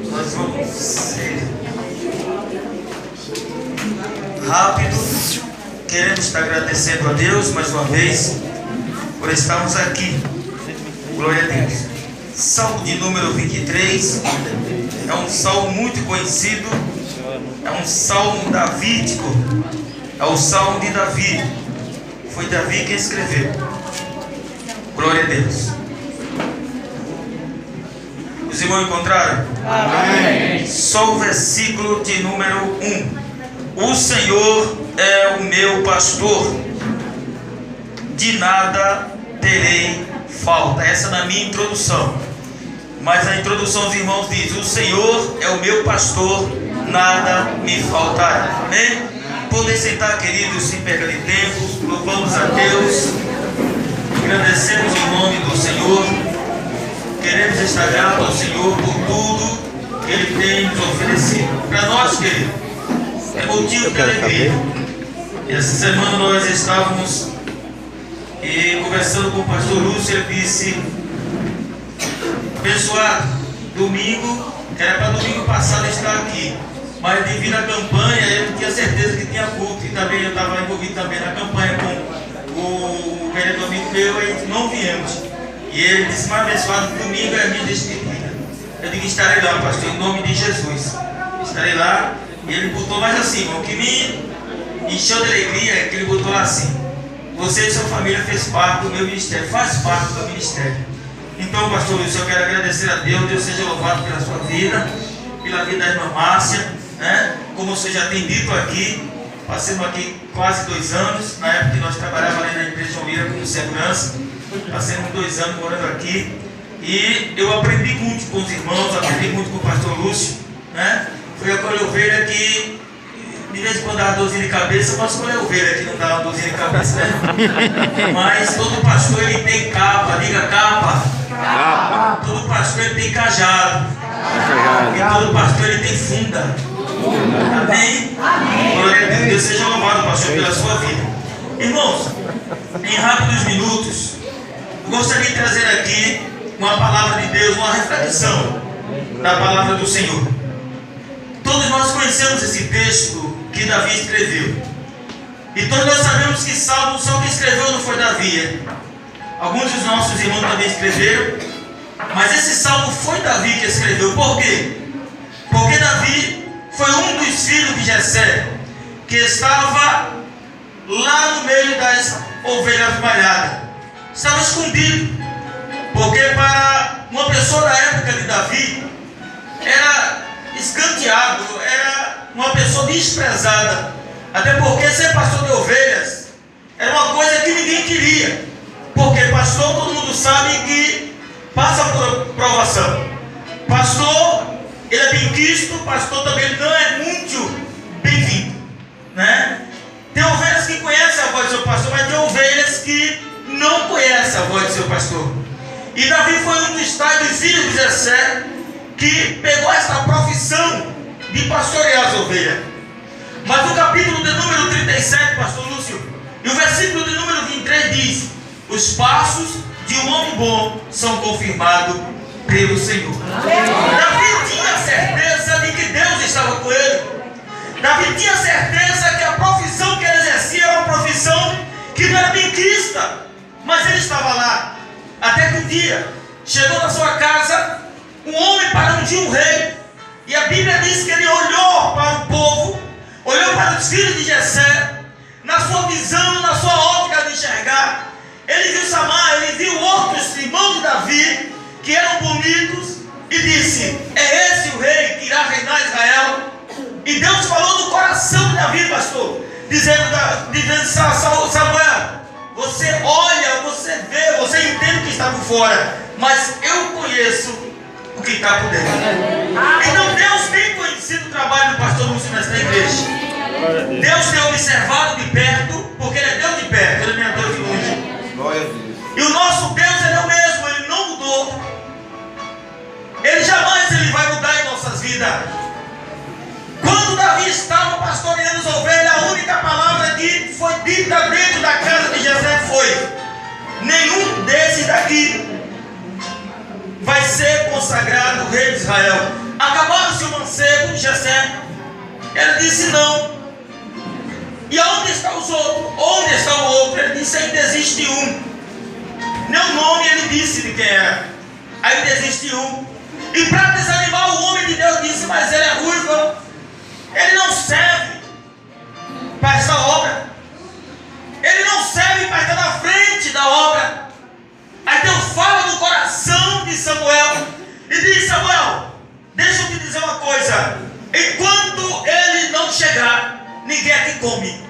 Nós vamos ser rápido. Queremos estar agradecendo a Deus mais uma vez por estarmos aqui. Glória a Deus. Salmo de número 23 é um salmo muito conhecido, é um salmo davídico, é o salmo de Davi. Foi Davi quem escreveu. Glória a Deus. Os irmãos encontraram? Amém. Só o versículo de número 1. O Senhor é o meu pastor, de nada terei falta. Essa é na minha introdução. Mas a introdução dos irmãos diz: o Senhor é o meu pastor, nada me faltará. Amém? Podem sentar, queridos, sem perda de tempo. Louvamos a Deus, agradecemos o nome do Senhor. Queremos estar grato ao Senhor por tudo que Ele tem nos oferecido. Para nós, querido, é motivo de alegria. E essa semana nós estávamos conversando com o pastor Lúcio. Ele disse: abençoado, domingo, era para domingo passado estar aqui, mas devido à campanha eu não tinha certeza que tinha culto. E também eu estava envolvido também na campanha com o vereador amigo meu, e não viemos. E ele disse: mas abençoado, domingo é a minha despedida. Eu digo: estarei lá, pastor, em nome de Jesus. Estarei lá. E ele botou mais assim, o que me encheu de alegria é que ele botou lá assim: você e sua família fez parte do meu ministério, faz parte do meu ministério. Então, pastor Lúcio, eu quero agradecer a Deus. Deus seja louvado pela sua vida, pela vida da irmã Márcia, né? Como você já tem dito aqui, passamos aqui quase 2 anos. Na época que nós trabalhávamos ali na empresa João Lira como segurança, passamos 2 anos morando aqui. E eu aprendi muito com os irmãos, aprendi muito com o pastor Lúcio, né? Foi a colher ovelha que de vez em quando dava dorzinha de cabeça, mas colher ovelha que não dava uma dorzinha de cabeça, né? Mas todo pastor ele tem capa, diga capa. Capa. Todo pastor ele tem cajado. E todo pastor ele tem funda. Amém? Amém. Glória a Deus. Deus seja louvado, pastor, pela sua vida. Irmãos, em rápidos minutos, eu gostaria de trazer aqui uma palavra de Deus, uma reflexão da palavra do Senhor. Todos nós conhecemos esse texto que Davi escreveu. E todos nós sabemos que Salmo só que escreveu não foi Davi. Alguns dos nossos irmãos também escreveram. Mas esse Salmo foi Davi que escreveu. Por quê? Porque Davi foi um dos filhos de Jessé, que estava lá no meio das ovelhas malhadas. Estava escondido. Porque para uma pessoa da época de Davi, era escanteado, era uma pessoa desprezada. Até porque ser pastor de ovelhas era uma coisa que ninguém queria. Porque pastor, todo mundo sabe que passa por provação. Pastor, ele é bem quisto. Pastor também ele não é muito bem-vindo, né? Tem ovelhas que conhecem a voz do seu pastor, mas tem ovelhas que não conhecem a voz do seu pastor. E Davi foi um dos tais dos filhos de Jessé que pegou essa profissão de pastorear as ovelhas. Mas o capítulo de número 37, pastor Lúcio, e o versículo de número 23 diz: os passos de um homem bom são confirmados pelo Senhor. Davi tinha certeza de que Deus estava com ele. Davi tinha certeza que a profissão que ele exercia era uma profissão que não era benquista, mas ele estava lá. Até que um dia chegou na sua casa um homem para ungir um rei. E a Bíblia diz que ele olhou para o povo, olhou para os filhos de Jessé, na sua visão, na sua ótica de enxergar. Ele viu Samar, ele viu outros irmãos de Davi, que eram bonitos, e disse: é esse o rei que irá reinar Israel? E Deus falou no coração de Davi, pastor, dizendo Samuel, você olha, você vê, você entende o que está por fora, mas eu conheço o que está por dentro. Então Deus tem conhecido o trabalho do pastor Lúcio nesta igreja. Deus tem observado de perto, porque ele é Deus de perto, ele não é Deus de longe. E o nosso Deus ele é o mesmo, ele não mudou. Ele jamais ele vai mudar em nossas vidas. Quando Davi estava pastoreando as ovelhas, a única palavra que foi dita dentro da casa de Jessé foi: nenhum desses daqui vai ser consagrado o rei de Israel. Acabaram-se o mancebo, Jessé. Ele disse não. E onde está os outros? Onde está o outro? Ele disse, ainda existe um. Nem o nome ele disse de quem era. Ainda existe um. E para desanimar o homem de Deus disse, mas ele é ruivo. Ele não serve para essa obra. Ele não serve para estar na frente da obra. Aí Deus fala no coração de Samuel e diz, Samuel, deixa eu te dizer uma coisa. Enquanto ele não chegar, ninguém aqui come.